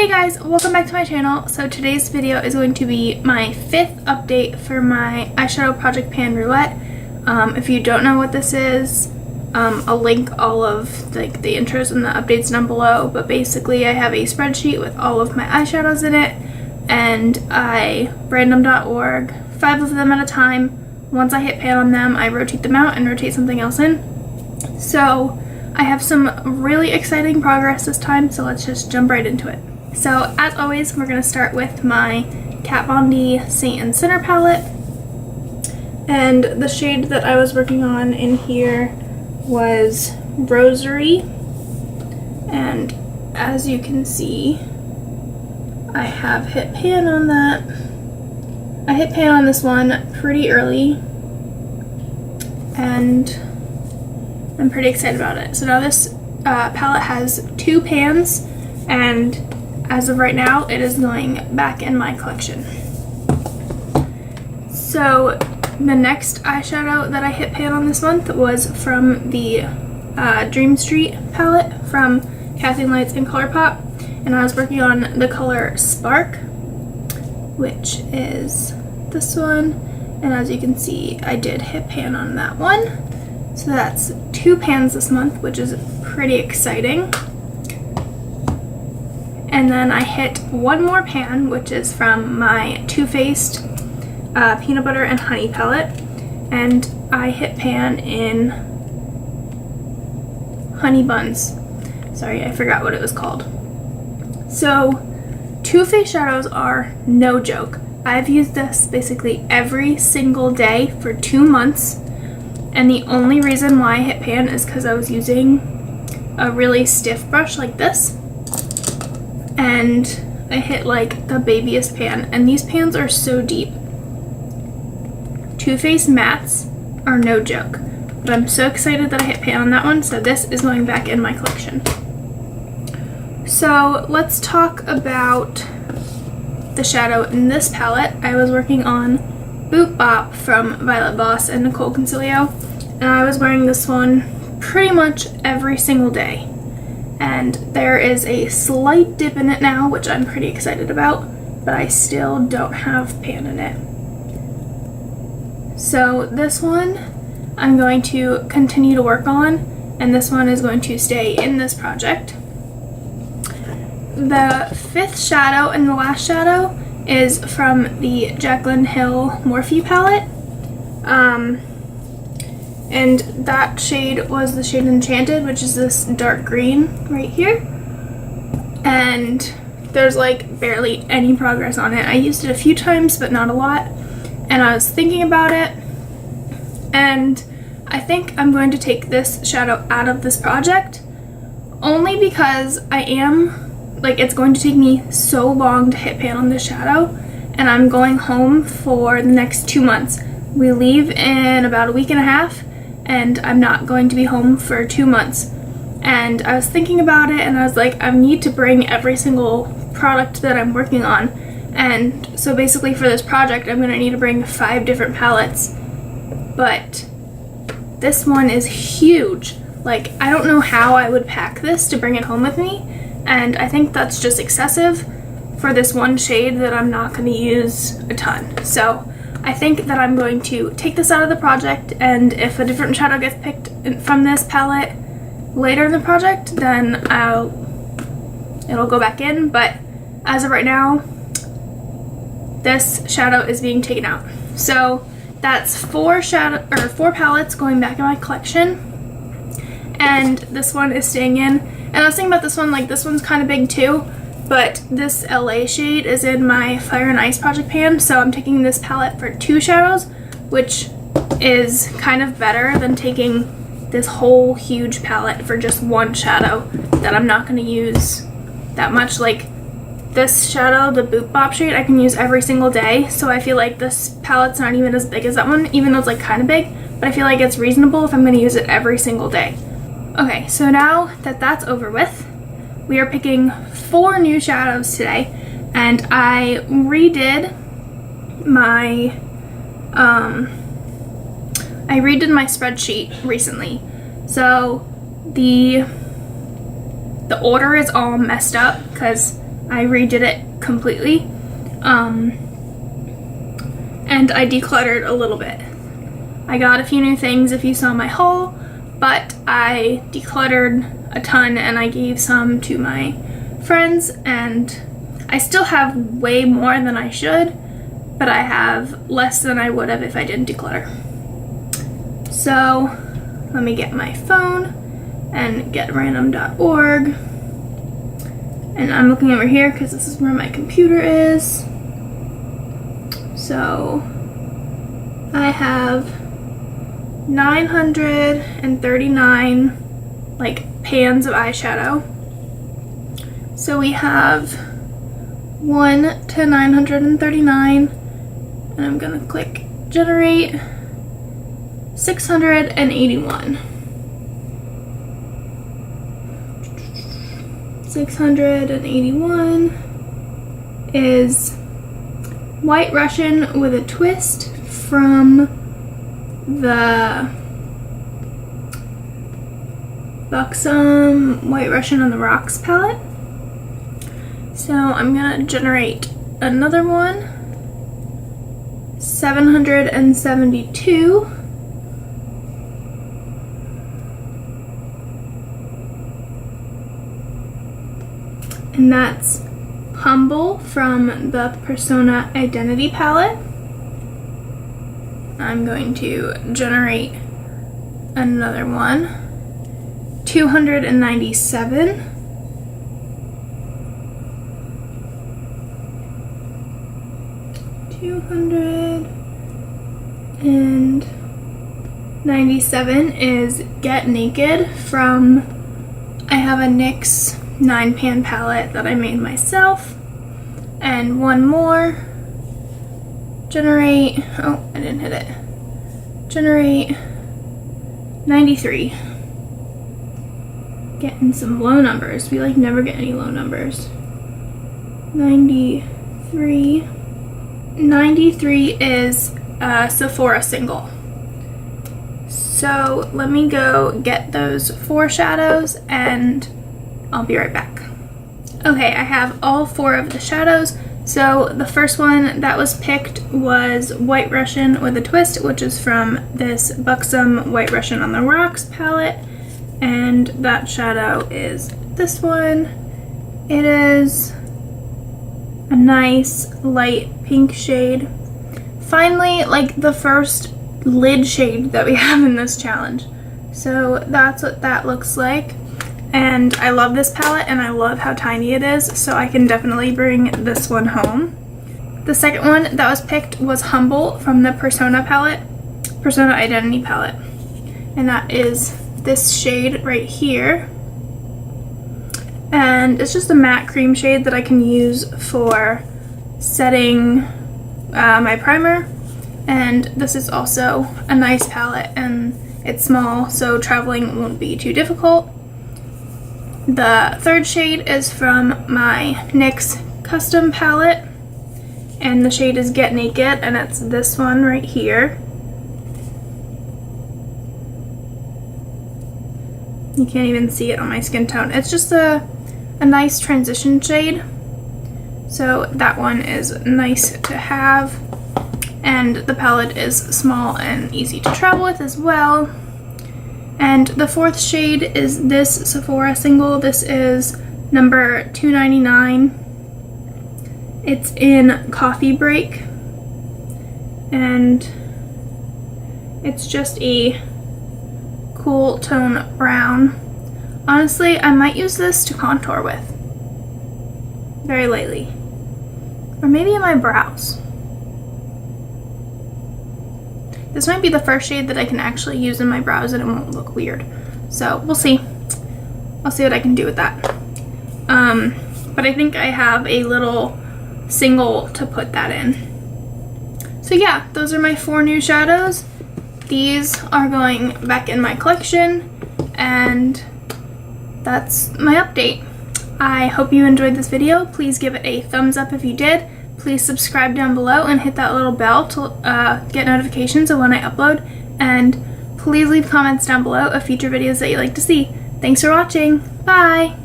Hey guys, welcome back to my channel. So today's video is going to be my 5th update for my eyeshadow project pan Roulette. If you don't know what this is, I'll link all of the intros and the updates down below, but basically I have a spreadsheet with all of my eyeshadows in it, and I random.org 5 of them at a time. Once I hit pan on them, I rotate them out and rotate something else in. So I have some really exciting progress this time, so let's just jump right into it. So as always, we're going to start with my Kat Von D Saint and Sinner palette. And the shade that I was working on in here was Rosary. And as you can see, I have hit pan on that. I hit pan on this one pretty early, and I'm pretty excited about it. So now this palette has 2 pans, and as of right now, it is going back in my collection. So the next eyeshadow that I hit pan on this month was from the Dream Street palette from Kathleen Lights and ColourPop, and I was working on the color Spark, which is this one, and as you can see, I did hit pan on that one. So that's 2 pans this month, which is pretty exciting. And then I hit one more pan, which is from my Too Faced Peanut Butter and Honey palette, and I hit pan in Honey Buns. Sorry, I forgot what it was called. So Too Faced shadows are no joke. I've used this basically every single day for 2 months, and the only reason why I hit pan is because I was using a really stiff brush like this, and I hit like the babyest pan, and these pans are so deep. Too Faced mattes are no joke, but I'm so excited that I hit pan on that one, so this is going back in my collection. So let's talk about the shadow in this palette. I was working on Boop Bop from Violet Voss and Nicole Concilio, and I was wearing this one pretty much every single day. And there is a slight dip in it now, which I'm pretty excited about, but I still don't have pan in it. So this one I'm going to continue to work on, and this one is going to stay in this project. The 5th shadow and the last shadow is from the Jaclyn Hill Morphe palette. And that shade was the shade Enchanted, which is this dark green right here. And there's like barely any progress on it. I used it a few times, but not a lot. And I was thinking about it, and I think I'm going to take this shadow out of this project, only because it's going to take me so long to hit pan on this shadow, and I'm going home for the next 2 months. We leave in about a week and a half, and I'm not going to be home for 2 months. And I was thinking about it, and I was like, I need to bring every single product that I'm working on. And so basically for this project, I'm going to need to bring 5 different palettes. But this one is huge. Like, I don't know how I would pack this to bring it home with me. And I think that's just excessive for this one shade that I'm not going to use a ton. So I think that I'm going to take this out of the project, and if a different shadow gets picked from this palette later in the project, then it'll go back in. But as of right now, this shadow is being taken out. So that's 4 palettes going back in my collection, and this one is staying in. And I was thinking about this one, like this one's kind of big too, but this LA shade is in my Fire and Ice project pan, so I'm taking this palette for 2 shadows, which is kind of better than taking this whole huge palette for just 1 shadow that I'm not going to use that much. Like this shadow, the Boop Bop shade, I can use every single day, so I feel like this palette's not even as big as that one, even though it's like kind of big, but I feel like it's reasonable if I'm going to use it every single day. Okay, so now that that's over with, we are picking 4 new shadows today, and I redid my spreadsheet recently. So the order is all messed up because I redid it completely. And I decluttered a little bit. I got a few new things if you saw my haul, but I decluttered a ton and I gave some to my friends, and I still have way more than I should, but I have less than I would have if I didn't declutter. So let me get my phone and get random.org. And I'm looking over here because this is where my computer is. So I have 939 like pans of eyeshadow. So we have 1 to 939, and I'm gonna click generate. 681. 681 is White Russian with a twist from the Buxom White Russian on the Rocks palette. So I'm gonna generate another one. 772. And that's Humble from the Persona Identity palette. I'm going to generate another one. 297. $297 is Get Naked from, I have a NYX 9-pan palette that I made myself. And one more. Generate, oh, I didn't hit it. Generate 93. Getting some low numbers. We like never get any low numbers. 93. 93 is a Sephora single. So let me go get those 4 shadows and I'll be right back. Okay, I have all 4 of the shadows. So the first one that was picked was White Russian with a twist, which is from this Buxom White Russian on the Rocks palette. And that shadow is this one. It is a nice light pink shade. Finally, like the first lid shade that we have in this challenge. So that's what that looks like. And I love this palette and I love how tiny it is, so I can definitely bring this one home. The second one that was picked was Humble from the Persona palette, Persona Identity palette. And that is this shade right here. And it's just a matte cream shade that I can use for setting my primer. And this is also a nice palette and it's small, so traveling won't be too difficult. The third shade is from my NYX custom palette, and the shade is Get Naked, and it's this one right here. You can't even see it on my skin tone. It's just a nice transition shade, so that one is nice to have. And the palette is small and easy to travel with as well. And the fourth shade is this Sephora single. This is number 299. It's in Coffee Break. And it's just a cool tone brown. Honestly, I might use this to contour with. Very lightly. Or maybe in my brows. This might be the first shade that I can actually use in my brows and it won't look weird. So we'll see. I'll see what I can do with that. But I think I have a little single to put that in. So yeah, those are my 4 new shadows. These are going back in my collection, and that's my update. I hope you enjoyed this video. Please give it a thumbs up if you did. Please subscribe down below and hit that little bell to get notifications of when I upload. And please leave comments down below of future videos that you'd like to see. Thanks for watching. Bye!